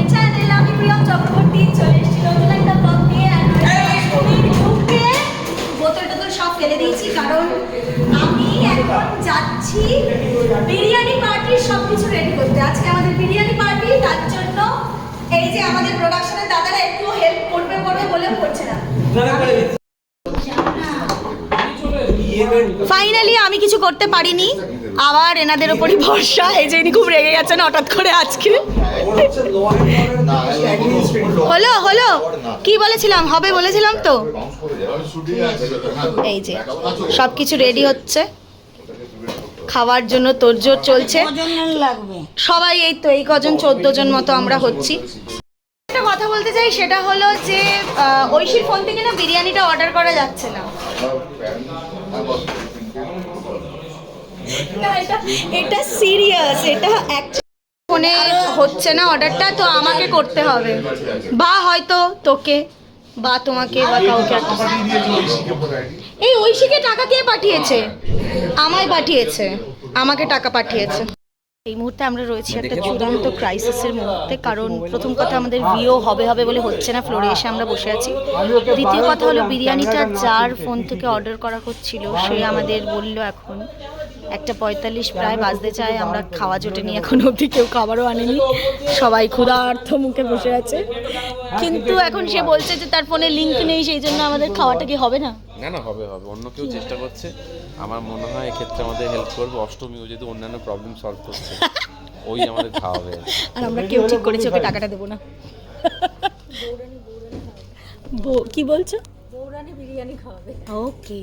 My channel. আমি প্রিয়ম চক্রবর্তী চলে এসেছি নতুন একটা ব্লগ নিয়ে। বোতল টোতল সব ফেলে দিয়েছি কারণ আমি এখন যাচ্ছি বিরিয়ানি পার্টির সব কিছু রেডি করতে। আজকে আমাদের বিরিয়ানি পার্টি, তার জন্য এই যে আমাদের প্রোডাকশনের দাদারা একটু হেল্প করবে বলে করছে না। ফাইনালি আমি কিছু করতে পারিনি, আবার এনাদের ওপরই ভরসা। এই যে ইনি খুব রেগে গেছেন হঠাৎ করে আজকে। হলো কি বলেছিলাম, হবে বলেছিলাম তো। এই যে সব কিছু রেডি হচ্ছে, খাওয়ার জন্য তোড়জোড় চলছে। সবাই এই তো এই কজন 14 জন মতো আমরা হচ্ছি। একটা কথা বলতে চাই, সেটা হলো যে ঐশীর ফোন থেকে না বিরিয়ানিটা অর্ডার করা যাচ্ছে না। এটা সিরিয়াস, এটা ফোনে হচ্ছে না অর্ডারটা, তো আমাকে করতে হবে, বা হয়তো তোকে বা তোমাকে বা কাউকে। এই ঐশীকে টাকা কে পাঠিয়েছে? আমায় পাঠিয়েছে, আমাকে টাকা পাঠিয়েছে। এই মুহূর্তে আমরা রয়েছি একটা চূড়ান্ত ক্রাইসিসের মুহূর্তে, কারণ প্রথম কথা আমাদের ভিও হবে বলে হচ্ছে না, ফ্লোরে এসে আমরা বসে আছি। দ্বিতীয় কথা হলো বিরিয়ানিটা যার ফোন থেকে অর্ডার করা হচ্ছিল সে আমাদের বলল এখন 1:45 প্রায় বাজতে চায়, আমরা খাওয়া জোটেনি এখন অবধি, কেউ খাবারও আনেনি, সবাই ক্ষুধার্ত মুখে বসে আছে। কিন্তু এখন সে বলছে যে তার ফোনে লিংক নেই, সেই জন্য আমাদের খাওয়াটা কি হবে না? না হবে অন্য কেউ চেষ্টা করছে। আমার মনে হয় এক্ষেত্রে আমাদের হেল্প করবে অষ্টমীও, যেহেতু অন্যান্য প্রবলেম সলভ করছে, ওই আমাদের খাওয়াবে। আর আমরা কেউ ঠিক করেছি ওকে টাকাটা দেবো না। কি বলছো? বৌরানি বিরিয়ানি খাওয়াবে। ওকে,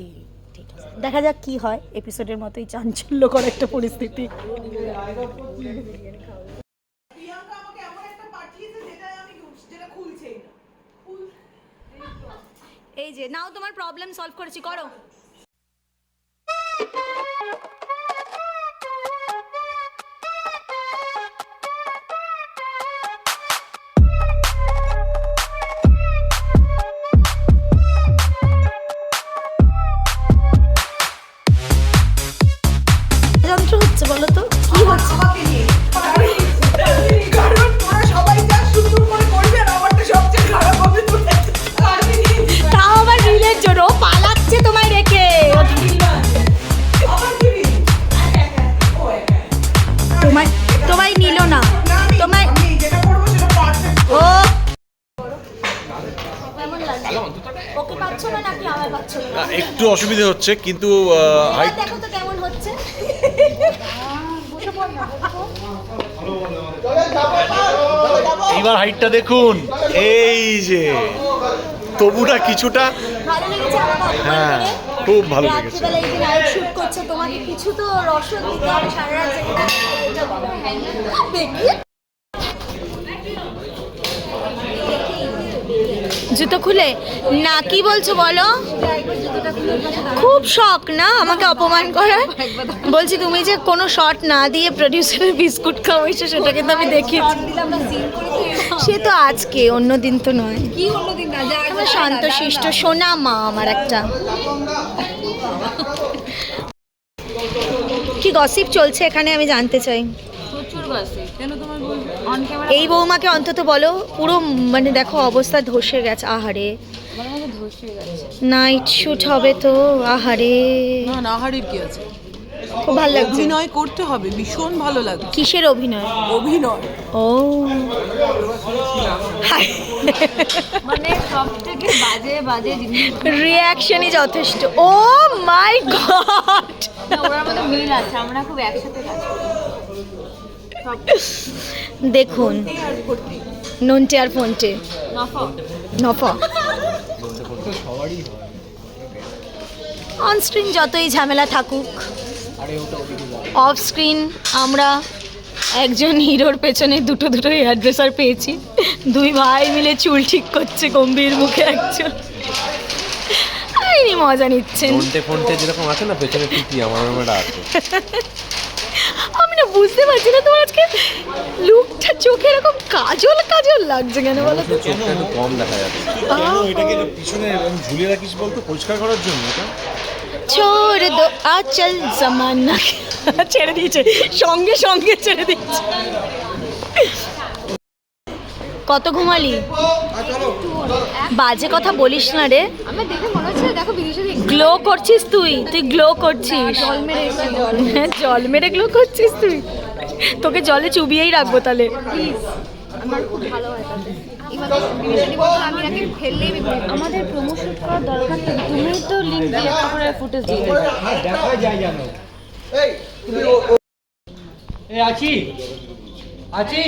ঠিক আছে, দেখা যাক কি হয়। এপিসোডের মতোই চাঞ্চল্যকর একটা পরিস্থিতি। এই যে নাও, তোমার প্রবলেম সলভ করেছি, করো। যন্ত্র হচ্ছে বলো তো, কি হচ্ছে? তাও আবার রিলের জন্য পালাচ্ছে তোমায় রেখে। তোমায় নিল না, তোমায় ও ওকে পাচ্ছ না নাকি আমায় পাচ্ছ না? একটু অসুবিধা হচ্ছে, কিন্তু দেখো তো কেমন হচ্ছে। এইবার হাইটটা দেখুন, এই যে তবুটা কিছুটা, ভালো লেগেছে আমার? হ্যাঁ খুব ভালো লেগেছে। রাত্রিবেলা এই যে নাইট শুট করছে, তোমাকে কিছু তো রসদ দিতে হবে সারা রাত জেগে দেখি। জুতো খুলে না, কি বলছো বলো? খুব শখ না আমাকে অপমান করার। বলছি তুমি যে কোনো শট না দিয়ে প্রডিউসারের বিস্কুট খাওয়াইছো, সেটা কিন্তু আমি দেখিয়েছি। সে তো আজকে, অন্য দিন তো নয়। কি অন্য দিন না, আমার শান্তশিষ্ট সোনা মা আমার একটা। কি গসিপ চলছে এখানে আমি জানতে চাই। এই বৌমাকে অন্তত বলো, পুরো মানে দেখো অবস্থা ধসে গেছে। আহারে, নাইট শুট হবে তো, আহারে। না আহারের কি আছে, খুব ভালো লাগছে। অভিনয় করতে হবে, ভীষণ ভালো লাগে। কিসের অভিনয়? অভিনয় ও মানে সবথেকে বাজে জিনিস, রিঅ্যাকশনই যথেষ্ট। ও মাই গড, ওর মধ্যে মিল আছে, আমরা খুব একসাথে কাজ করি। দেখুন নন্টে আর ফোনটে নফা অন স্ক্রিন যতই ঝামেলা থাকুক, অফ স্ক্রিন আমরা একজন হিরোর পেছনে দুটো হেয়ার ড্রেসার পেয়েছি। দুই ভাই মিলে চুল ঠিক করছে গম্ভীর মুখে একজন, ইনি মজা নিচ্ছেন। ফোনটে যেরকম আছে না পেছনে টুপি, আমার নামটা আছে। আমি না বুঝতে পারছি না তোমার আজকে লুকটা, চোখে এরকম কাজল লাগছে কেন বলো তো? চোখটা একটু কম দেখা যাচ্ছে। এটাকে পিছনে ঝুলিয়ে রাখিস বলতো, পরিষ্কার করার জন্য। ছোড় দো আচল জামানা, ছেড়ে দিয়েছে, সঙ্গে ছেড়ে দিচ্ছে। কত ঘুমালি? বাজে কথা বলিস না রে। আমার দেখে মনে হচ্ছে দেখো বিদেশে গ্লো করছিস তুই গ্লো করছিস। জল মেরে এসেছি জল। জল মেরে গ্লো করছিস তুই। তোকে জলে চুবিয়েই রাখবো তাহলে। প্লিজ আমার খুব ভালো হয় তাতে। এবার বিদেশি বলতো আমি নাকি ফেললেই বিপদ। আমাদের প্রমোশন করার দরকার নেই, তুমি তো লিংক দিয়ে একটা করে ফুটেজ দিয়ে দেবে। এই আছি আছি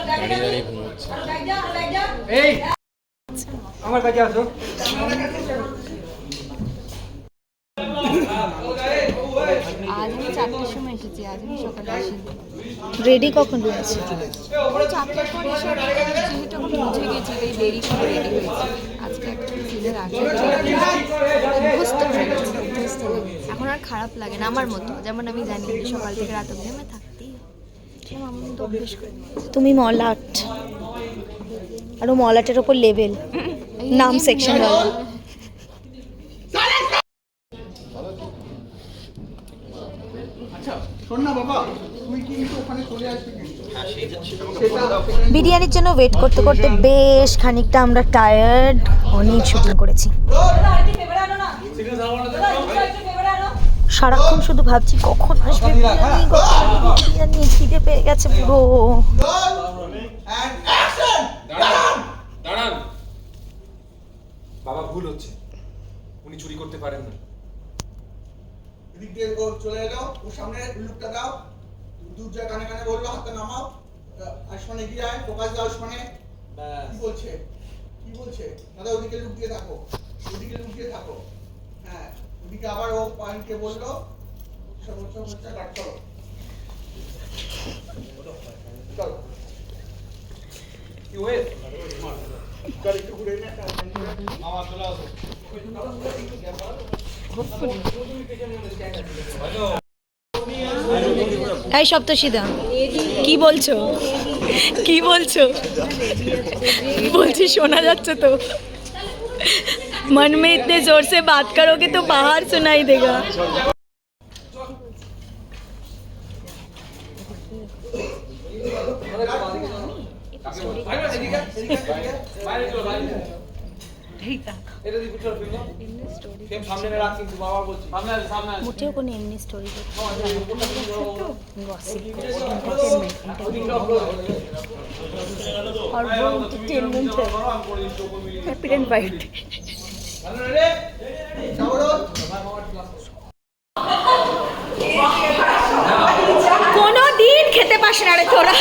দাঁড়িয়ে দাঁড়িয়ে ঘুমোচ্ছে। এই আমার কাছে আসো। আজ আমি 4টার সময় এসেছি, আজ আমি সকালে আসিনি। রেডি কখন হয়েছে? ওই 4টার পরে এসে যেহেতু আমি বুঝে গেছি তাই দেরি করে রেডি হয়েছি। আজকে একটা সিনের আগে অভ্যস্ত হয়ে গেছি, অভ্যস্ত হয়ে গেছি। এখন আর খারাপ লাগে না আমার মতো, যেমন আমি জানি যে সকাল থেকে রাত অবধি আমি থাকতেই হবে। সেরকম আমি তো অভ্যেস করে নিয়েছি। তুমি মলাট, আর ও মলাটের ওপর লেভেল, নাম সেকশন ওয়ালা। বিরিয়ানির জন্য ওয়েট করতে করতে বেশ খানিকটা আমরা টায়ার্ড, অনেক শুটিং করেছি। সারাক্ষণ শুধু ভাবছি কখন আসবে বিরিয়ানি, কখন আসবে বিরিয়ানি, খিদে পেয়ে গেছে পুরো। দাঁড়ান বাবা, ভুল হচ্ছে, উনি চুরি করতে পারেন না। এদিক দিয়ে চলে এলো, ওর সামনে লুকটা দাও, দূর যা কানে কানে বললো, হাতটা নামাও, আসমানে এগিয়ে আয়, ফোকাস দাও আসমানে। কি বলছে কি বলছে দাদা? ওদিকে লুক দিয়ে থাকো, ওদিকে লুক দিয়ে থাকো। হ্যাঁ, ওদিকে আবার ও পয়েন্টকে বললো সমস্ত হচ্ছে কাট করো। চলো কি হয়ে একটু ঘুরে নে, আমার চলে আসো। এই সপ্তশীদা, কি বলছো? কি বলছো? কি বলছি শোনা যাচ্ছে তো? मन में इतने जोर से बात करोगे तो बाहर सुनाई देगा। মোটেও কোনো এমনি স্টোরি और वो एंटरटेनमेंट है, हैप्पी एंड वाइट। কোনো দিন খেতে পাস না রে তোরা।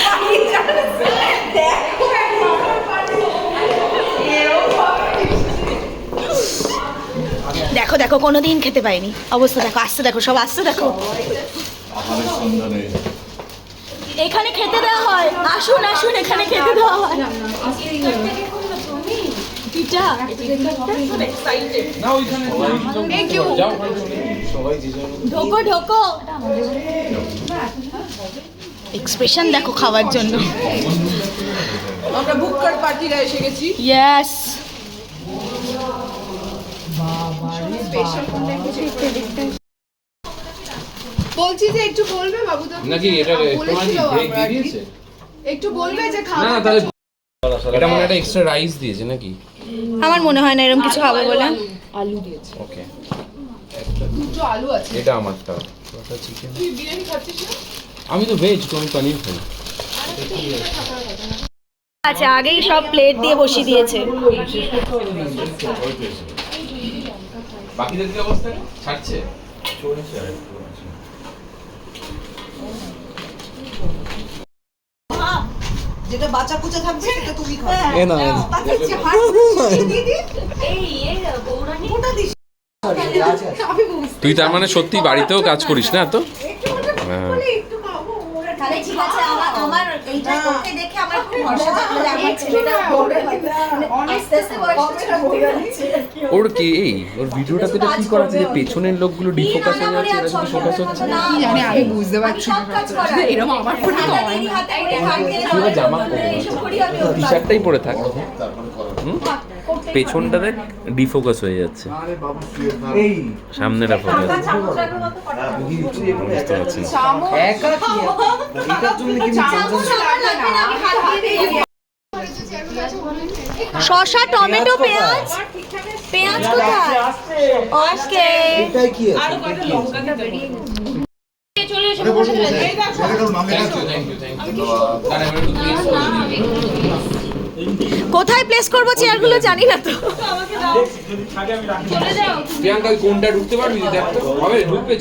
দেখো দেখো কোনো দিন খেতে পাইনি, অবস্থা দেখো, আসতে দেখো, সব আসতে দেখো। এখানে খেতে দেওয়া হয়, আসুন আসুন, এখানে খেতে দেওয়া হয়। ঢোকো ঢোকো, এক্সপ্রেশন দেখো খাওয়ার জন্য। আমরা বুক করে পার্টিরা এসে গেছি। ইয়েস, বলছি যে একটু বলবে বাবু, তো নাকি এটা তোমার কি ব্রেক দিয়ে দিয়েছে? একটু বলবে যে না খাবার না, তাহলে এটা মনে একটা এক্সট্রা রাইস দিয়েছে নাকি? আমার মনে হয় না এরকম কিছু হবে বলে। আলু দিয়েছে, ওকে, দুটো আলু আছে। এটা আমারটা, ওটা চিকেন। তুই বিরিয়ানি খাচ্ছিস না? আমি তো ভেজ, তো আমি পনির খাই। আচ্ছা, আগেই সব প্লেট দিয়ে বসিয়ে দিয়েছে। বাকিদের কি অবস্থা? ছাড়ছে? যেটা বাচ্চা কুচা থাকবে সেটা তুমি খাও। এ না এ না। তুই তার মানে সত্যি বাড়িতেও কাজ করিস না তো? হ্যাঁ। তাহলে ঠিক আছে, আমার এইটা করতে দেখে আমার খুব ভরসা জন্মে যে আমার ছেলেটা বড় হবে, আস্তে আস্তে বয়সটা বড় হচ্ছে। ওর কি এই ওর ভিডিওটাতে এটা কি করা আছে যে পেছনের লোকগুলো ডিফোকাস হয়ে যাচ্ছে, এরা শুধু ফোকাস হচ্ছে? কি জানি, আমি বুঝতে পারছি না। এরকম আমার ফোনে তো হয় না। তুই এবার জামা টি শার্টটাই পরে থাক, পেছনটা দেখ ডিফোকাস হয়ে যাচ্ছে, এই সামনেটা ফোকাস। বুঝতে পারছি না। একা কি এটার জন্য কি আমি টেনশন শসা, টমেটো, পেঁয়াজ। পেঁয়াজ কোথায়? ওকে। এটাই কি আছে? কোথায় প্লেস করবো চেয়ারগুলো জানি না তো। প্রিয়াঙ্কা কোনটা ঢুকতে পারবি দেখ তো হবে ঢুকবে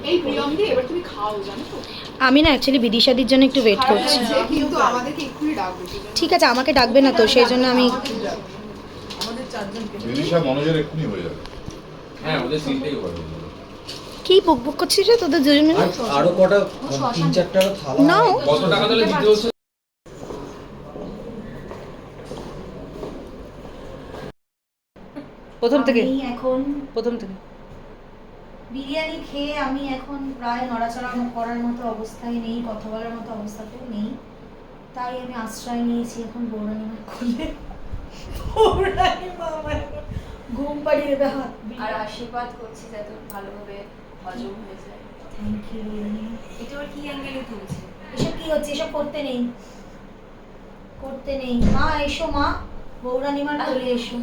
এই প্রিয়ম দি এবার তুমি খাও জানো তো আমি না অ্যাকচুয়ালি বিদিশাদির জন্য একটু ওয়েট করছি। কিন্তু আমাদেরকে এক্ষুনি ডাকবে ঠিক আছে, আমাকে ডাকবে না তো, সেই জন্য আমি বিদিশা মনোজের এক্ষুনি হয়ে যাবে। হ্যাঁ ওদের সিটটাই হবে কি বুক করছিস রে তোদের দুজন মিলে? আরো কটা 3-4টা থালা নাও। কত টাকা তাহলে দিতে হচ্ছে প্রথম থেকে এখন প্রথম থেকে বিরিয়ানি খেয়ে আমি এখন প্রায় নড়াচড়া করার মতো অবস্থায় নেই, কথা বলার মতো অবস্থাতেও নেই, তাই আমি আশ্রয় নিয়েছি এখন বৌরানিমার কোলে। বৌরানিমা আমার এখন ঘুম পাড়িয়ে দেবে হাত আর আশীর্বাদ করছি যাতে ওর ভালোভাবে হজম হয়ে যায়। Thank you. এটা ওর কি অ্যাঙ্গেলে তুলছে? এসব কি হচ্ছে? এসব করতে নেই, করতে নেই। মা এসো, মা বৌরানিমার কোলে এসো।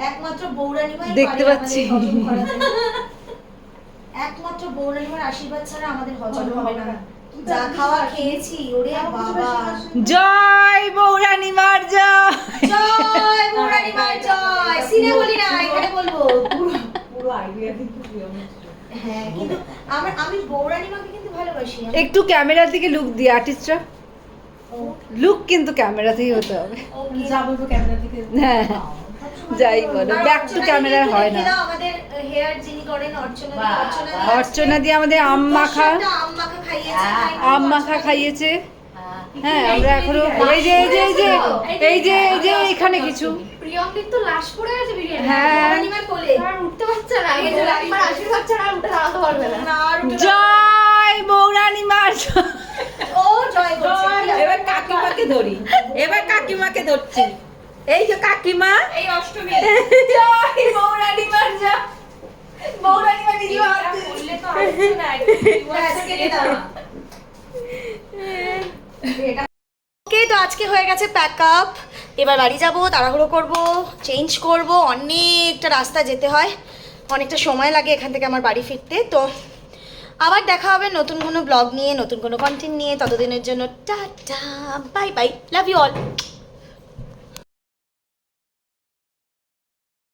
একমাত্র বৌরানিমাই দেখতে পারে পাচ্ছি। আমাদের হজম করাতে। একমাত্র বৌরানিমার আশীর্বাদ ছাড়া আমাদের হজম হবে না। যা খাওয়া খেয়েছি, ওরে বাবা। জয় বৌরানিমার জয়। জয় বৌরানিমার জয়। সিনে বলি না, এখানে বলবো। পুরো আইডিয়া কিন্তু হ্যাঁ, কিন্তু আমি বৌরানিমাকে কিন্তু ভালোবাসি। একটু ক্যামেরার দিকে লুক দিয়ে আর্টিস্টরা লুক কিন্তু ক্যামেরাতেই হতে হবে। যা বলবো ক্যামেরা থেকে। হ্যাঁ যাই বলো, ব্যাক টু ক্যামেরা হয় না। আমাদের হেয়ার যিনি করেন অর্চনা অর্চনা দিয়ে আমাদের আম মাখা খাইয়েছে। আম মাখা খাইয়েছে। হ্যাঁ আমরা এখনো এই যে এই যে এই যে এই যে এই যে এখানে কিছু প্রিয়ঙ্কির তো লাশ পড়ে আছে বিরিয়ানি। হ্যাঁ বৌরানিমার কোলে। আর উঠতে পারছে না, এই যে একবার আশীর্বাদ ছাড়া আর উঠে দাঁড়াতে পারবে না। জয় বৌরানিমার জয়। ও জয় বলছে। এবার কাকিমাকে ধরি, এবার কাকিমাকে ধরছি। এই যে কাকিমা, এই অষ্টমী জয় বৌরানিমার জয়। বৌরানিমা নিজে হাত দিয়ে- বললে তো আসছে না, ওকে, তো আজকে হয়ে গেছে প্যাক আপ। এবার বাড়ি যাব, তাড়াহুড়ো করব, চেঞ্জ করব, অনেকটা রাস্তা যেতে হয়, অনেকটা সময় লাগে এখান থেকে আমার বাড়ি ফিরতে। তো আবার দেখা হবে নতুন কোনো ব্লগ নিয়ে, নতুন কোনো কন্টেন্ট নিয়ে। ততদিনের জন্য tata, bye bye, love you all.